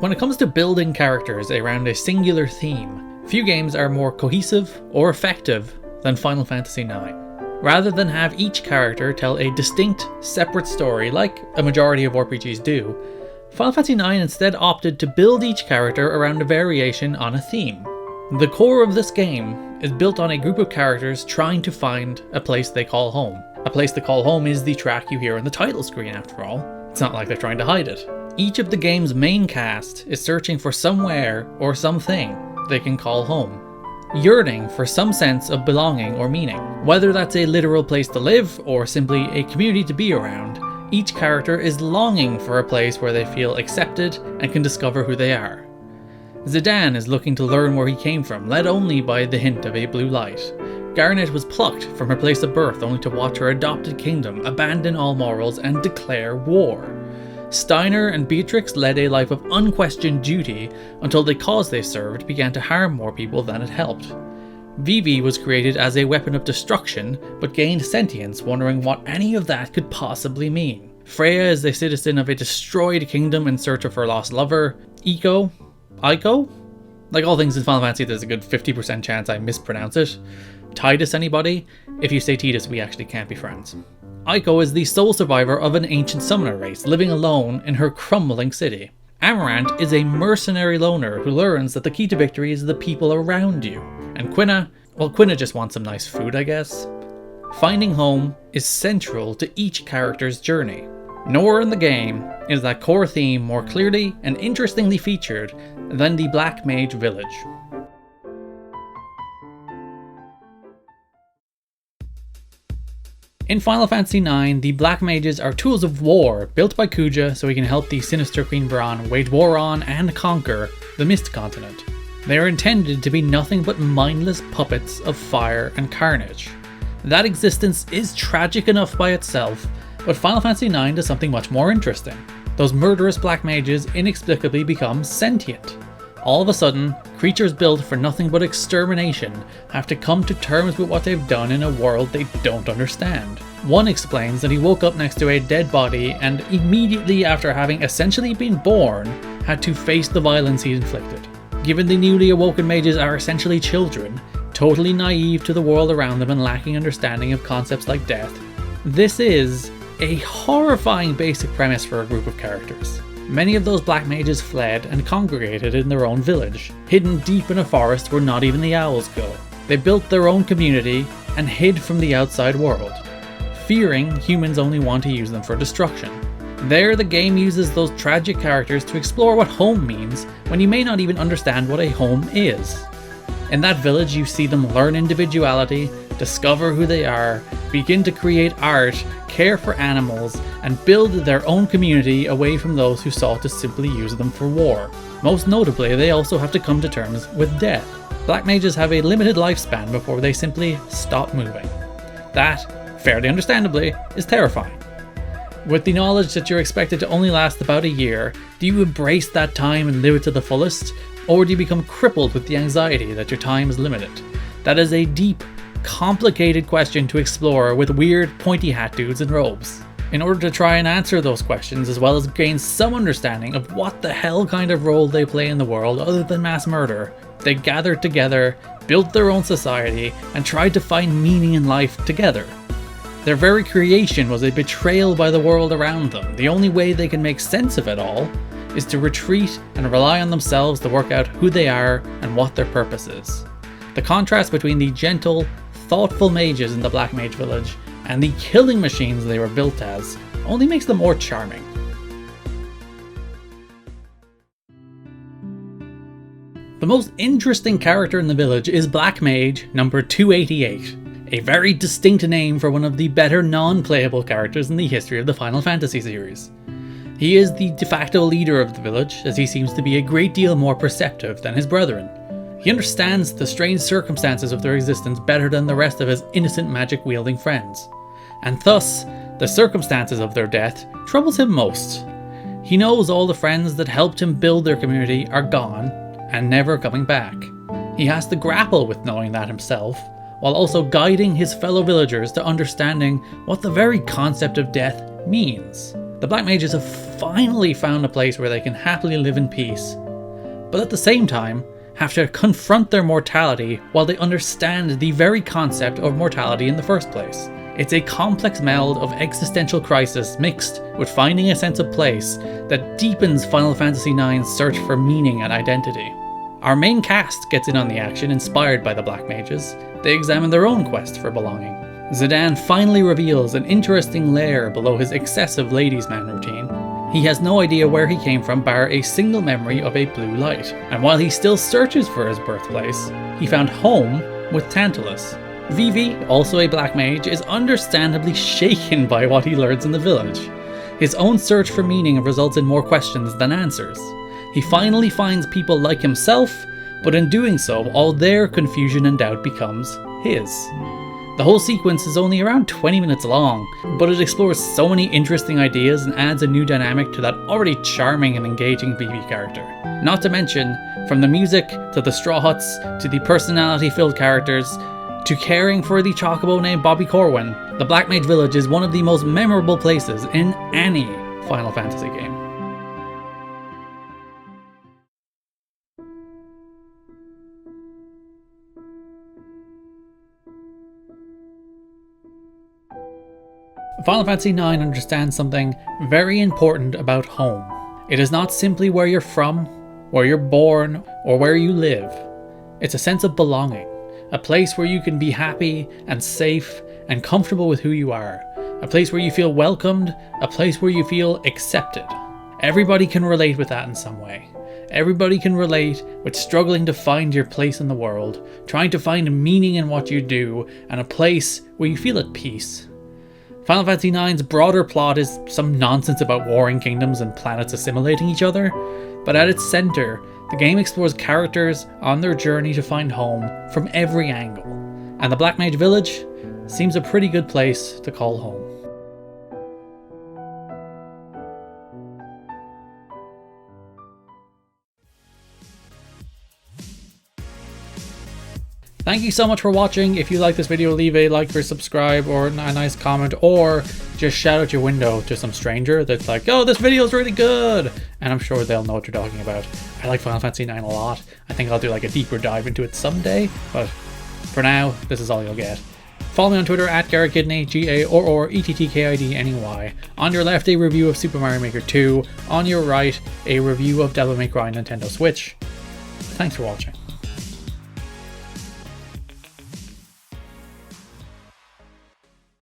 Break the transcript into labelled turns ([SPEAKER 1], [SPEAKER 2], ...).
[SPEAKER 1] When it comes to building characters around a singular theme, few games are more cohesive or effective than Final Fantasy IX. Rather than have each character tell a distinct, separate story like a majority of RPGs do, Final Fantasy IX instead opted to build each character around a variation on a theme. The core of this game is built on a group of characters trying to find a place they call home. A place they call home is the track you hear on the title screen after all. It's not like they're trying to hide it. Each of the game's main cast is searching for somewhere or something they can call home, yearning for some sense of belonging or meaning. Whether that's a literal place to live or simply a community to be around, each character is longing for a place where they feel accepted and can discover who they are. Zidane is looking to learn where he came from, led only by the hint of a blue light. Garnet was plucked from her place of birth only to watch her adopted kingdom abandon all morals and declare war. Steiner and Beatrix led a life of unquestioned duty until the cause they served began to harm more people than it helped. Vivi was created as a weapon of destruction, but gained sentience, wondering what any of that could possibly mean. Freya is a citizen of a destroyed kingdom in search of her lost lover. Eiko? Like all things in Final Fantasy, there's a good 50% chance I mispronounce it. Tidus, anybody? If you say Tidus, we actually can't be friends. Eiko is the sole survivor of an ancient summoner race, living alone in her crumbling city. Amaranth is a mercenary loner who learns that the key to victory is the people around you. And Quina just wants some nice food, I guess. Finding home is central to each character's journey. Nowhere in the game is that core theme more clearly and interestingly featured than the Black Mage Village. In Final Fantasy IX, the Black Mages are tools of war built by Kuja so he can help the sinister Queen Brahne wage war on and conquer the Mist Continent. They are intended to be nothing but mindless puppets of fire and carnage. That existence is tragic enough by itself, but Final Fantasy IX does something much more interesting. Those murderous Black Mages inexplicably become sentient. All of a sudden, creatures built for nothing but extermination have to come to terms with what they've done in a world they don't understand. One explains that he woke up next to a dead body and immediately after having essentially been born, had to face the violence he inflicted. Given the newly awoken mages are essentially children, totally naive to the world around them and lacking understanding of concepts like death, this is a horrifying basic premise for a group of characters. Many of those Black Mages fled and congregated in their own village, hidden deep in a forest where not even the owls go. They built their own community and hid from the outside world, fearing humans only want to use them for destruction. There, the game uses those tragic characters to explore what home means when you may not even understand what a home is. In that village, you see them learn individuality, discover who they are, begin to create art, care for animals, and build their own community away from those who sought to simply use them for war. Most notably, they also have to come to terms with death. Black Mages have a limited lifespan before they simply stop moving. That, fairly understandably, is terrifying. With the knowledge that you're expected to only last about a year, do you embrace that time and live it to the fullest? Or do you become crippled with the anxiety that your time is limited? That is a deep, complicated question to explore with weird pointy hat dudes in robes. In order to try and answer those questions as well as gain some understanding of what the hell kind of role they play in the world other than mass murder, they gathered together, built their own society, and tried to find meaning in life together. Their very creation was a betrayal by the world around them. The only way they can make sense of it all is to retreat and rely on themselves to work out who they are and what their purpose is. The contrast between the gentle, thoughtful mages in the Black Mage Village and the killing machines they were built as only makes them more charming. The most interesting character in the village is Black Mage number 288, a very distinct name for one of the better non-playable characters in the history of the Final Fantasy series. He is the de facto leader of the village, as he seems to be a great deal more perceptive than his brethren. He understands the strange circumstances of their existence better than the rest of his innocent magic-wielding friends, and thus, the circumstances of their death troubles him most. He knows all the friends that helped him build their community are gone, and never coming back. He has to grapple with knowing that himself, while also guiding his fellow villagers to understanding what the very concept of death means. The Black Mages have finally found a place where they can happily live in peace, but at the same time have to confront their mortality while they understand the very concept of mortality in the first place. It's a complex meld of existential crisis mixed with finding a sense of place that deepens Final Fantasy IX's search for meaning and identity. Our main cast gets in on the action inspired by the Black Mages. They examine their own quest for belonging. Zidane finally reveals an interesting layer below his excessive ladies' man routine. He has no idea where he came from bar a single memory of a blue light, and while he still searches for his birthplace, he found home with Tantalus. Vivi, also a Black Mage, is understandably shaken by what he learns in the village. His own search for meaning results in more questions than answers. He finally finds people like himself, but in doing so, all their confusion and doubt becomes his. The whole sequence is only around 20 minutes long, but it explores so many interesting ideas and adds a new dynamic to that already charming and engaging Vivi character. Not to mention, from the music, to the Straw Huts, to the personality-filled characters, to caring for the chocobo named Bobby Corwin, the Black Mage Village is one of the most memorable places in any Final Fantasy game. Final Fantasy IX understands something very important about home. It is not simply where you're from, where you're born, or where you live. It's a sense of belonging, a place where you can be happy and safe and comfortable with who you are, a place where you feel welcomed, a place where you feel accepted. Everybody can relate with that in some way. Everybody can relate with struggling to find your place in the world, trying to find meaning in what you do, and a place where you feel at peace. Final Fantasy IX's broader plot is some nonsense about warring kingdoms and planets assimilating each other, but at its centre, the game explores characters on their journey to find home from every angle, and the Black Mage Village seems a pretty good place to call home. Thank you so much for watching. If you like this video, leave a like or subscribe or a nice comment, or just shout out your window to some stranger that's like, oh, this video is really good, and I'm sure they'll know what you're talking about. I like Final Fantasy IX a lot. I think I'll do like a deeper dive into it someday, but for now, this is all you'll get. Follow me on Twitter at GarrettKidney, GARRETTKIDNEY. On your left, a review of Super Mario Maker 2. On your right, a review of Devil May Cry Nintendo Switch. Thanks for watching.